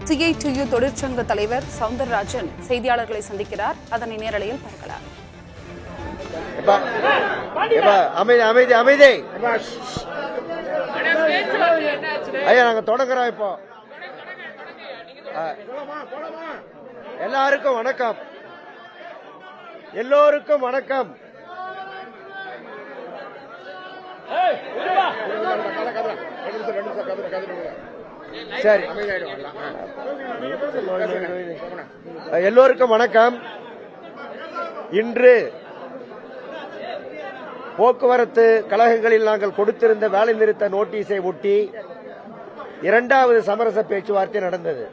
CITU தொழிற்சங்க தலைவர் சவுந்தரராஜன் செய்தியாளர்களை சந்திக்கிறார். அதனை நேரலையில் பார்க்கலாம். அமைதி அமைதி. ஐயா, நாங்க தொடங்குறோம். இப்போ எல்லாருக்கும் வணக்கம். எல்லோருக்கும் வணக்கம். சரி, எல்லோருக்கும் வணக்கம். இன்று போக்குவரத்து கழகங்களில் நாங்கள் கொடுத்திருந்த வேலை நிறுத்த நோட்டீஸை ஒட்டி இரண்டாவது சமரச பேச்சுவார்த்தை நடந்தது.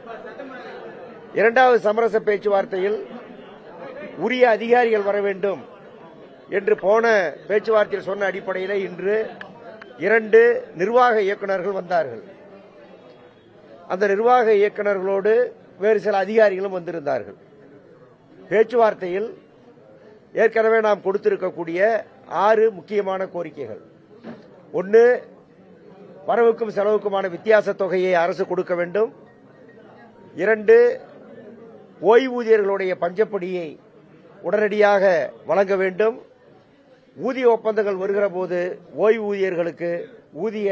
இரண்டாவது சமரச பேச்சுவார்த்தையில் உரிய அதிகாரிகள் வர வேண்டும் என்று போன பேச்சுவார்த்தையில் சொன்ன அடிப்படையில் இன்று 2 நிர்வாக இயக்குநர்கள் வந்தார்கள். அந்த நிர்வாக இயக்குநர்களோடு வேறு சில அதிகாரிகளும் வந்திருந்தார்கள். பேச்சுவார்த்தையில் ஏற்கனவே நாம் கொடுத்திருக்கக்கூடிய 6 முக்கியமான கோரிக்கைகள். 1, வரவுக்கும் செலவுக்குமான வித்தியாச தொகையை அரசு கொடுக்க வேண்டும். 2, ஓய்வூதியர்களுடைய பஞ்சப்படியை உடனடியாக வழங்க வேண்டும். ஊதிய ஒப்பந்தங்கள் வருகிற போது ஓய்வூதியர்களுக்கு ஊதிய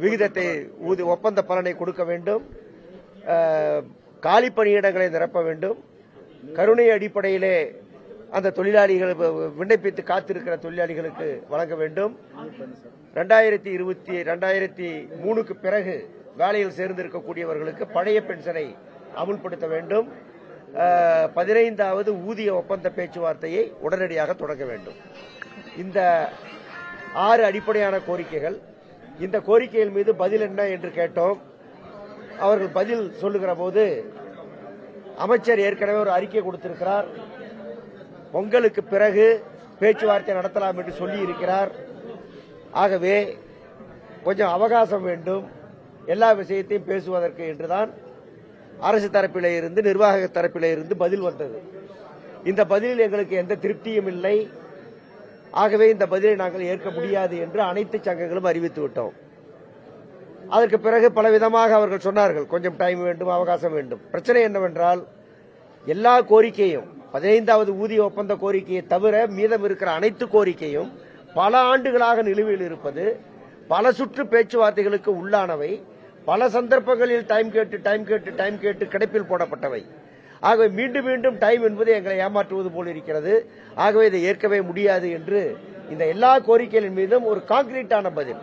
விகிதத்தை ஒப்பந்த பலனை கொடுக்க வேண்டும். காலி பணியிடங்களை நிரப்ப வேண்டும். கருணை அடிப்படையிலே அந்த தொழிலாளிகள் விண்ணப்பித்து காத்திருக்கிற தொழிலாளிகளுக்கு வழங்க வேண்டும். 2003க்கு பிறகு வேலையில் சேர்ந்திருக்கக்கூடியவர்களுக்கு பழைய பென்ஷனை அமுல்படுத்த வேண்டும். 15வது ஊதிய ஒப்பந்த பேச்சுவார்த்தையை உடனடியாக தொடங்க வேண்டும். இந்த 6 அடிப்படையான கோரிக்கைகள். இந்த கோரிக்கைகள் மீது பதில் என்ன என்று கேட்டோம். அவர்கள் பதில் சொல்லுகிற போது அமைச்சர் ஏற்கனவே ஒரு அறிக்கை கொடுத்திருக்கிறார். பொங்கலுக்கு பிறகு பேச்சுவார்த்தை நடத்தலாம் என்று சொல்லி இருக்கிறார். ஆகவே கொஞ்சம் அவகாசம் வேண்டும் எல்லா விஷயத்தையும் பேசுவதற்கு என்றுதான் அரசு தரப்பிலே இருந்து நிர்வாக தரப்பிலே இருந்து பதில் வந்தது. இந்த பதிலில் எங்களுக்கு எந்த திருப்தியும் இல்லை. ஆகவே இந்த பதிலை நாங்கள் ஏற்க முடியாது என்று அனைத்து சங்கங்களும் அறிவித்து விட்டோம். அதற்கு பிறகு பலவிதமாக அவர்கள் சொன்னார்கள், கொஞ்சம் டைம் வேண்டும், அவகாசம் வேண்டும். பிரச்சனை என்னவென்றால், எல்லா கோரிக்கையும் 15வது ஊதிய ஒப்பந்த கோரிக்கையை தவிர மீதம் இருக்கிற அனைத்து கோரிக்கையும் பல ஆண்டுகளாக நிலுவையில் இருப்பது, பல சுற்று பேச்சுவார்த்தைகளுக்கு உள்ளானவை, பல சந்தர்ப்பங்களில் டைம் கேட்டு கிடைப்பில் போடப்பட்டவை. ஆகவே மீண்டும் மீண்டும் டைம் என்பது எங்களை ஏமாற்றுவது போல் இருக்கிறது. ஆகவே இதை ஏற்கவே முடியாது என்று இந்த எல்லா கோரிக்கைகளின் மீதும் ஒரு கான்கிரீட்டான பதில்,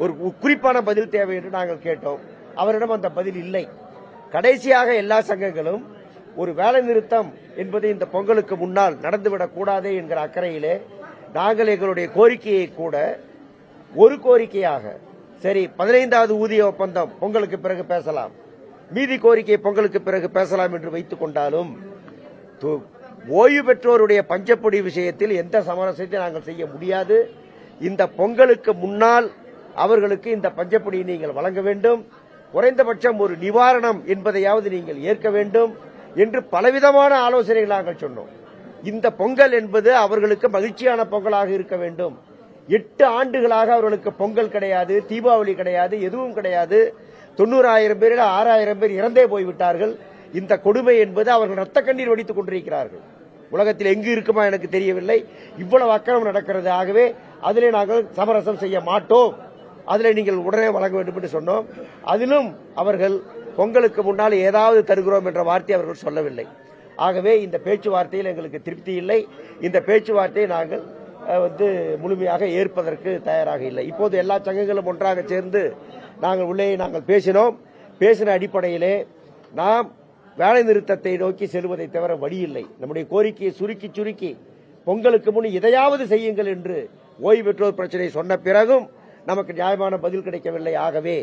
ஒரு குறிப்பான பதில் தேவை என்று நாங்கள் கேட்டோம். அவரிடம் அந்த பதில் இல்லை. கடைசியாக எல்லா சங்கங்களும் ஒரு வேலை நிறுத்தம் என்பது இந்த பொங்கலுக்கு முன்னால் நடந்துவிடக் கூடாது என்கிற அக்கறையிலே நாங்கள் எங்களுடைய கோரிக்கையை கூட ஒரு கோரிக்கையாக, சரி 15வது ஊதிய ஒப்பந்தம் பொங்கலுக்கு பிறகு பேசலாம், மீதி கோரிக்கை பொங்கலுக்கு பிறகு பேசலாம் என்று வைத்துக் கொண்டாலும் ஓய்வு பெற்றோருடைய பஞ்சப்பொடி விஷயத்தில் எந்த சமரசத்தை நாங்கள் செய்ய முடியாது. இந்த பொங்கலுக்கு முன்னால் அவர்களுக்கு இந்த பஞ்சப்பொடியை நீங்கள் வழங்க வேண்டும். குறைந்தபட்சம் ஒரு நிவாரணம் என்பதையாவது நீங்கள் ஏற்க வேண்டும் என்று பலவிதமான ஆலோசனைகள் நாங்கள் சொன்னோம். இந்த பொங்கல் என்பது அவர்களுக்கு மகிழ்ச்சியான பொங்கலாக இருக்க வேண்டும். 8 ஆண்டுகளாக அவர்களுக்கு பொங்கல் கிடையாது, தீபாவளி கிடையாது, எதுவும் கிடையாது. 90,000 பேரில் 6,000 பேர் இறந்தே போய்விட்டார்கள். இந்த கொடுமை என்பது அவர்கள் ரத்த கண்ணீர் வடித்துக் கொண்டிருக்கிறார்கள். உலகத்தில் எங்கு இருக்குமா எனக்கு தெரியவில்லை, இவ்வளவு அக்கிரமம் நடக்கிறது. ஆகவே அதிலே நாங்கள் சமரசம் செய்ய மாட்டோம், அதில் நீங்கள் உடனே வழங்க வேண்டும் என்று சொன்னோம். அதிலும் அவர்கள் பொங்கலுக்கு முன்னால் ஏதாவது தருகிறோம் என்ற வார்த்தை அவர்கள் சொல்லவில்லை. ஆகவே இந்த பேச்சுவார்த்தையில் எங்களுக்கு திருப்தி இல்லை. இந்த பேச்சுவார்த்தையை நாங்கள் முழுமையாக ஏற்பதற்கு தயாராக இல்லை. இப்போது எல்லா சங்கங்களும் ஒன்றாக சேர்ந்து நாங்கள் உள்ளே பேசினோம். பேசின அடிப்படையிலே நாம் வேலை நிறுத்தத்தை நோக்கி செல்வதை தவிர வழியில்லை. நம்முடைய கோரிக்கையை சுருக்கி பொங்கலுக்கு முன் இதையாவது செய்யுங்கள் என்று ஓய்வு பெற்றோர் பிரச்சனை சொன்ன பிறகும் நமக்கு நியாயமான பதில் கிடைக்கவில்லை. ஆகவே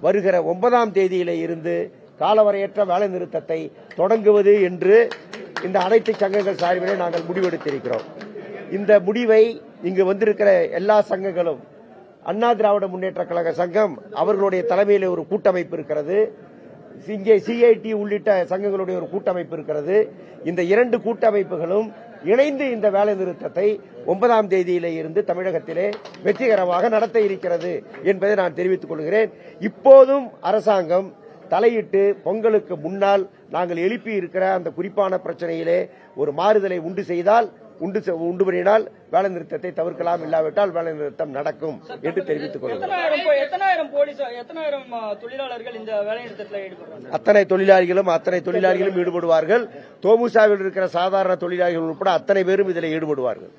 வருகிற 9ஆம் தேதியிலே இருந்து காலவரையற்ற வேலை நிறுத்தத்தை தொடங்குவது என்று இந்த அனைத்து சங்கங்கள் சார்பிலே நாங்கள் முடிவெடுத்திருக்கிறோம். இந்த முடிவை இங்கு வந்திருக்கிற எல்லா சங்கங்களும், அண்ணா திராவிட முன்னேற்ற கழக சங்கம் அவர்களுடைய தலைமையில் ஒரு கூட்டமைப்பு இருக்கிறது, இங்கே CIT உள்ளிட்ட சங்கங்களுடைய ஒரு கூட்டமைப்பு இருக்கிறது. இந்த 2 கூட்டமைப்புகளும் இணைந்து இந்த வேலை நிறுத்தத்தை 9ஆம் தேதியிலே இருந்து தமிழகத்திலே வெற்றிகரமாக நடத்த இருக்கிறது என்பதை நான் தெரிவித்துக் கொள்கிறேன். இப்போதும் அரசாங்கம் தலையிட்டு பொங்கலுக்கு முன்னால் நாங்கள் எழுப்பி இருக்கிற அந்த குறிப்பான பிரச்சனையிலே ஒரு மாறுதலை உண்டு பண்ணினால் வேலை நிறுத்தத்தை தவிர்க்கலாம், இல்லாவிட்டால் வேலை நிறுத்தம் நடக்கும் என்று தெரிவித்துக் கொள்கிறோம். எத்தனாயிரம் தொழிலாளர்கள் இந்த வேலை நிறுத்தத்தில் ஈடுபடுறாங்க? அத்தனை தொழிலாளிகளும் ஈடுபடுவார்கள். தோமுசாவில் இருக்கிற சாதாரண தொழிலாளிகள் உட்பட அத்தனை பேரும் இதில் ஈடுபடுவார்கள்.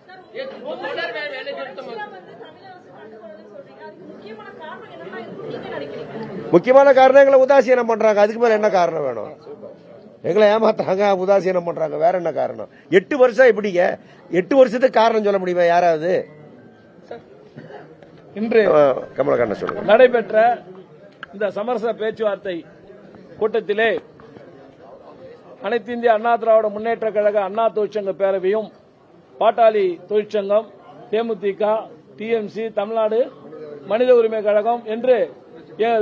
முக்கியமான காரணங்களை உதாசீனம் பண்றாங்க. அதுக்கு மேல என்ன காரணம் வேணும்? எங்களை ஏமாத்துறாங்க, உதாசீனம் பண்றாங்க, வேற என்ன காரணம்? 8 வருஷம் எப்படிங்க? 8 வருஷத்துக்கு காரணம் சொல்ல முடியுமா யாராவது? இன்று கமலக்கண்ணன் சொல்லுங்க. நடைபெற்ற இந்த சமரச பேச்சுவார்த்தை கூட்டத்திலே அனைத்து இந்திய அண்ணா திராவிட முன்னேற்ற கழக அண்ணா தொழிற்சங்க பேரவையும், பாட்டாளி தொழிற்சங்கம், தேமுதிக, டிஎம்சி, தமிழ்நாடு மனித உரிமை கழகம் என்று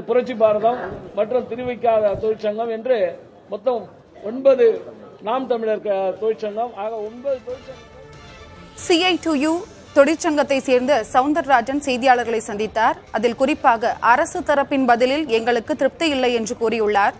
புரட்சி பாரதம் மற்றும் திருவிக்காத தொழிற்சங்கம் என்று மொத்தம் 9 நாம் தமிழர் தொழிற்சங்கம் ஆக 9 தொழிற்சங்கம். CI2U தொழிற்சங்கத்தை சேர்ந்த சவுந்தரராஜன் செய்தியாளர்களை சந்தித்தார். அதில் குறிப்பாக அரசு தரப்பின் பதிலில் எங்களுக்கு திருப்தி இல்லை என்று கூறியுள்ளார்.